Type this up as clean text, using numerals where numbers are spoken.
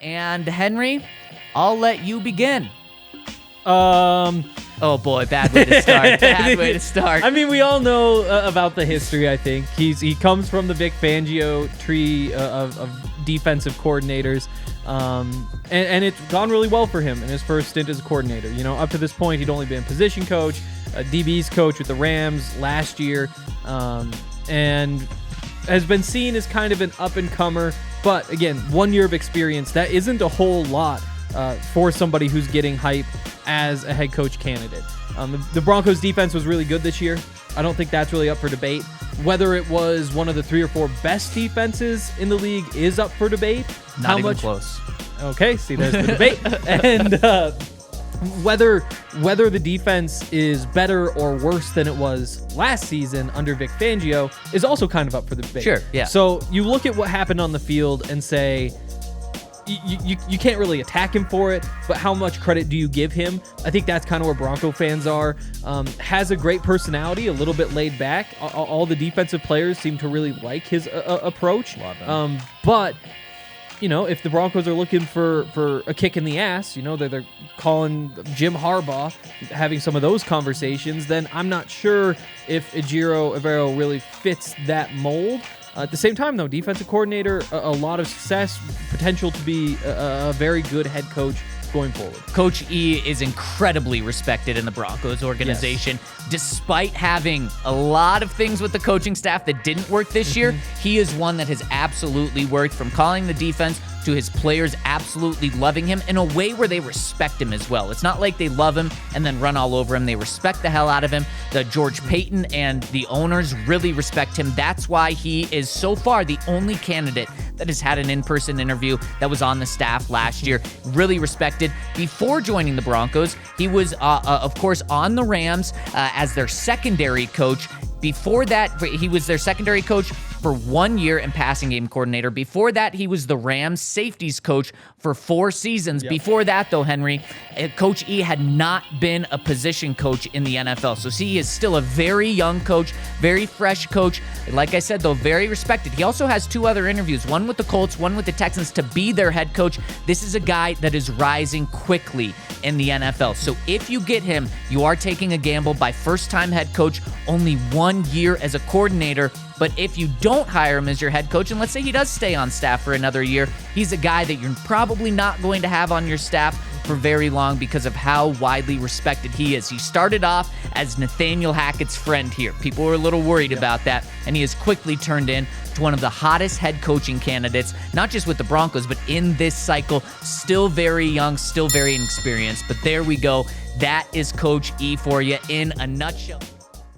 And Henry, I'll let you begin. Oh boy, bad way to start. Bad way to start. I mean, we all know about the history, I think. He comes from the Vic Fangio tree of defensive coordinators. And it's gone really well for him in his first stint as a coordinator. You know, up to this point, he'd only been position coach, a DB's coach with the Rams last year, and has been seen as kind of an up-and-comer. But again, 1 year of experience, that isn't a whole lot for somebody who's getting hype as a head coach candidate. The Broncos defense was really good this year. I don't think that's really up for debate. Whether it was one of the 3 or 4 best defenses in the league is up for debate. Not even close. Okay, see, there's the debate. And whether the defense is better or worse than it was last season under Vic Fangio is also kind of up for the debate. Sure, yeah. So you look at what happened on the field and say, you can't really attack him for it, but how much credit do you give him? I think that's kind of where Bronco fans are. Has a great personality, a little bit laid back. All the defensive players seem to really like his approach. Love him. But you know, if the Broncos are looking for a kick in the ass, you know, they're calling Jim Harbaugh, having some of those conversations, then I'm not sure if Ejiro Evero really fits that mold. At the same time, though, defensive coordinator, a lot of success, potential to be a very good head coach going forward. Coach E is incredibly respected in the Broncos organization. Yes. Despite having a lot of things with the coaching staff that didn't work this year, he is one that has absolutely worked, from calling the defense to his players absolutely loving him in a way where they respect him as well. It's not like they love him and then run all over him. They respect the hell out of him. The George Payton and the owners really respect him. That's why he is so far the only candidate that has had an in-person interview that was on the staff last year. Really respected. Before joining the Broncos, he was, of course, on the Rams as their secondary coach. Before that, he was their secondary coach for 1 year and passing game coordinator. Before that, he was the Rams safeties coach for 4 seasons. Yep. Before that, though, Henry, Coach E had not been a position coach in the NFL. So he is still a very young coach, very fresh coach. Like I said, though, very respected. He also has 2 other interviews, one with the Colts, one with the Texans, to be their head coach. This is a guy that is rising quickly in the NFL. So if you get him, you are taking a gamble by first-time head coach, only 1 year as a coordinator. But if you don't hire him as your head coach, and let's say he does stay on staff for another year, he's a guy that you're probably not going to have on your staff for very long because of how widely respected he is. He started off as Nathaniel Hackett's friend here. People were a little worried about that, and he has quickly turned in to one of the hottest head coaching candidates, not just with the Broncos, but in this cycle. Still very young, still very inexperienced. But there we go. That is Coach E for you in a nutshell.